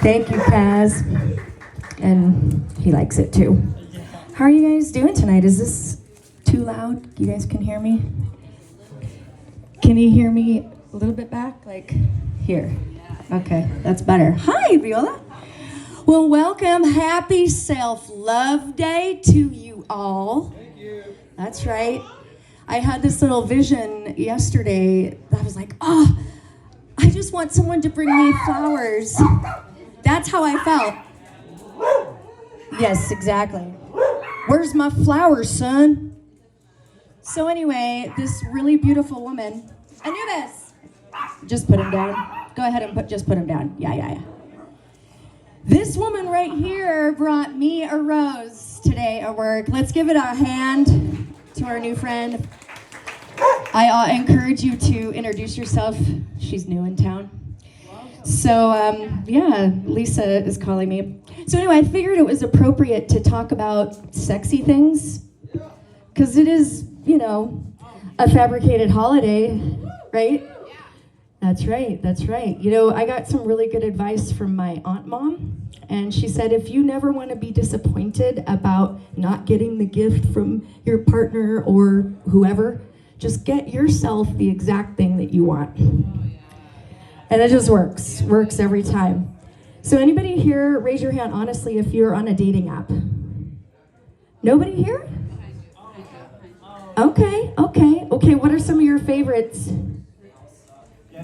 Thank you, Kaz. And he likes it too. How are you guys doing tonight? Is this too loud? You guys can hear me? Can you hear me a little bit back? Like here. Okay, that's better. Hi, Viola. Well, welcome. Happy Self-Love Day to you all. Thank you. That's right. I had this little vision yesterday. I was like, oh, I just want someone to bring me flowers. That's how I felt. Yes, exactly. Where's my flowers, son? So anyway, this really beautiful woman, Anubis. Just put him down. Go ahead and just put him down. Yeah. This woman right here brought me a rose today at work. Let's give it a hand to our new friend. I encourage you to introduce yourself. She's new in town. So, Lisa is calling me. So anyway, I figured it was appropriate to talk about sexy things. Because it is, a fabricated holiday, right? That's right. I got some really good advice from my aunt mom. And she said, if you never want to be disappointed about not getting the gift from your partner or whoever, just get yourself the exact thing that you want. And it just works every time. So anybody here, raise your hand honestly if you're on a dating app. Nobody here? Okay. What are some of your favorites?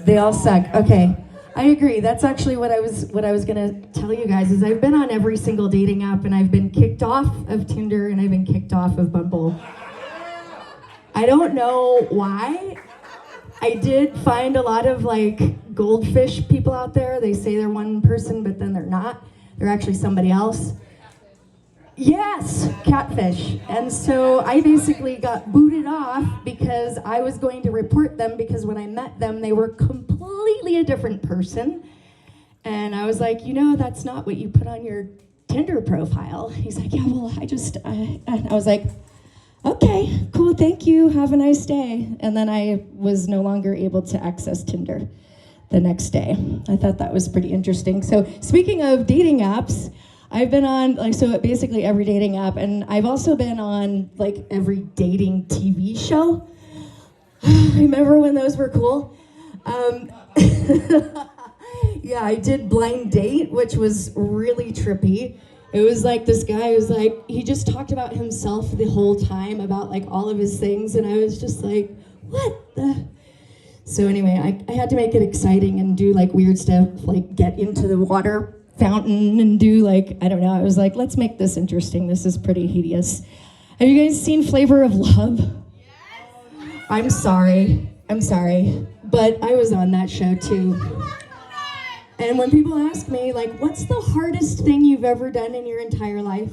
They all suck. Okay. I agree. That's actually what I was gonna tell you guys is I've been on every single dating app and I've been kicked off of Tinder and I've been kicked off of Bumble. I don't know why. I did find a lot of goldfish people out there. They say they're one person, but then they're not. They're actually somebody else. Yes, catfish. And so I basically got booted off because I was going to report them because when I met them, they were completely a different person. And I was like, that's not what you put on your Tinder profile. He's like, yeah, well, and I was like, okay, cool, thank you, have a nice day. And then I was no longer able to access Tinder the next day. I thought that was pretty interesting. So speaking of dating apps, I've been on basically every dating app, and I've also been on every dating TV show. Remember when those were cool? Yeah, I did Blind Date, which was really trippy. It was this guy was he just talked about himself the whole time, about all of his things, and I was just like, what the? So anyway, I had to make it exciting and do weird stuff, get into the water fountain and do I don't know, I was like, let's make this interesting. This is pretty hideous. Have you guys seen Flavor of Love? Yes. I'm sorry, but I was on that show too. And when people ask me, what's the hardest thing you've ever done in your entire life?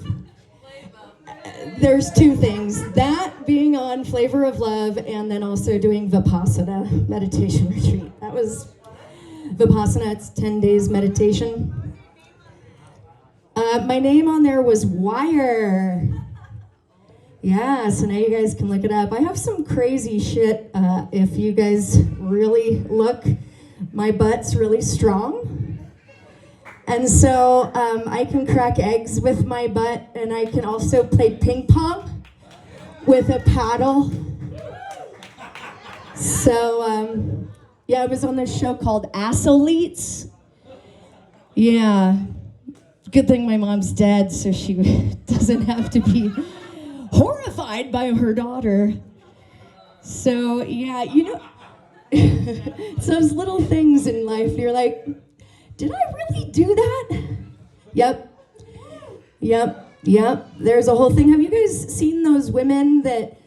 There's two things. That being on Flavor of Love and then also doing Vipassana meditation retreat. That was Vipassana, it's 10 days meditation. My name on there was Wire. Yeah, so now you guys can look it up. I have some crazy shit. If you guys really look, my butt's really strong. And so I can crack eggs with my butt, and I can also play ping pong with a paddle. So, I was on this show called Athletes. Yeah. Good thing my mom's dead, so she doesn't have to be horrified by her daughter. So, yeah, it's those little things in life. You're like, did I really do that? Yep. There's a whole thing. Have you guys seen those women that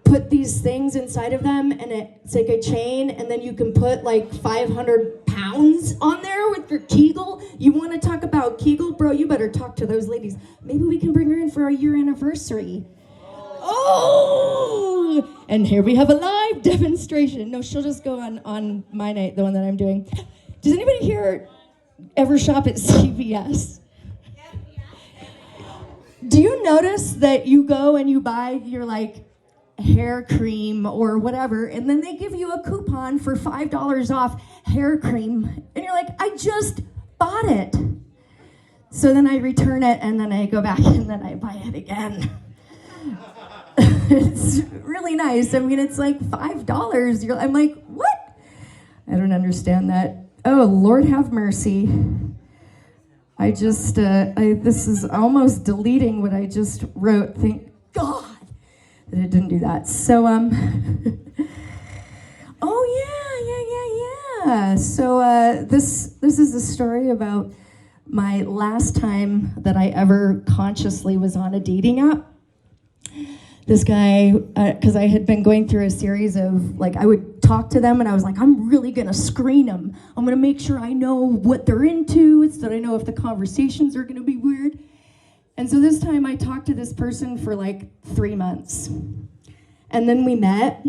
put these things inside of them and it's like a chain and then you can put 500 pounds on there with your Kegel? You want to talk about Kegel? Bro, you better talk to those ladies. Maybe we can bring her in for our year anniversary. Oh! And here we have a live demonstration. No, she'll just go on my night, the one that I'm doing. Does anybody here ever shop at CVS? Do you notice that you go and you buy your hair cream or whatever, and then they give you a coupon for $5 off hair cream, and you're like, I just bought it. So then I return it, and then I go back, and then I buy it again. It's really nice. I mean, it's like $5. I'm like, what? I don't understand that. Oh, Lord have mercy. I just, this is almost deleting what I just wrote. Thank God that it didn't do that. So, oh yeah. So, this is a story about my last time that I ever consciously was on a dating app. This guy, because I had been going through a series of, like, I would talk to them and I was like, I'm really gonna screen them. I'm gonna make sure I know what they're into so that I know if the conversations are gonna be weird. And so this time I talked to this person for like 3 months. And then we met,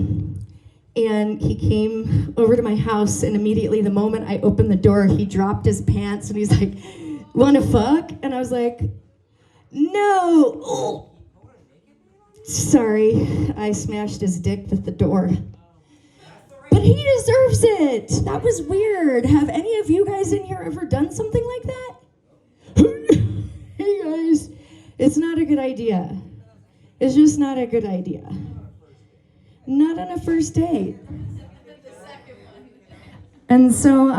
and he came over to my house, and immediately the moment I opened the door, he dropped his pants and he's like, wanna fuck? And I was like, no. Oh. Sorry, I smashed his dick with the door. But he deserves it. That was weird. Have any of you guys in here ever done something like that? Hey guys, it's not a good idea. It's just not a good idea. Not on a first date. And so,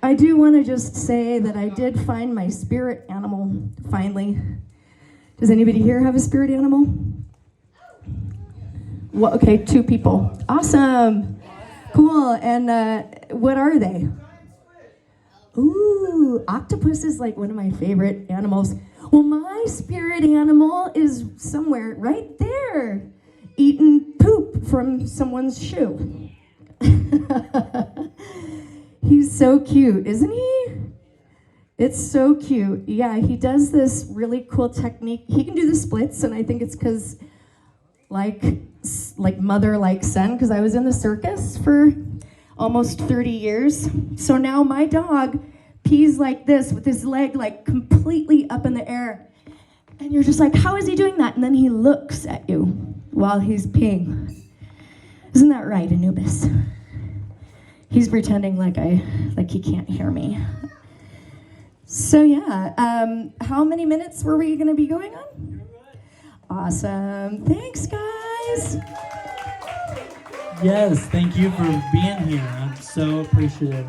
I do want to just say that I did find my spirit animal, finally. Does anybody here have a spirit animal? Well, okay, 2 people. Awesome. Cool. And what are they? Ooh, octopus is like one of my favorite animals. Well, my spirit animal is somewhere right there, eating poop from someone's shoe. He's so cute, isn't he? It's so cute. Yeah, he does this really cool technique. He can do the splits, and I think it's because, like mother, like son, because I was in the circus for almost 30 years. So now my dog pees like this with his leg like completely up in the air. And you're just like, how is he doing that? And then he looks at you while he's peeing. Isn't that right, Anubis? He's pretending like he can't hear me. So yeah, how many minutes were we gonna be going on? Awesome, thanks guys. Yes, thank you for being here. I'm so appreciative.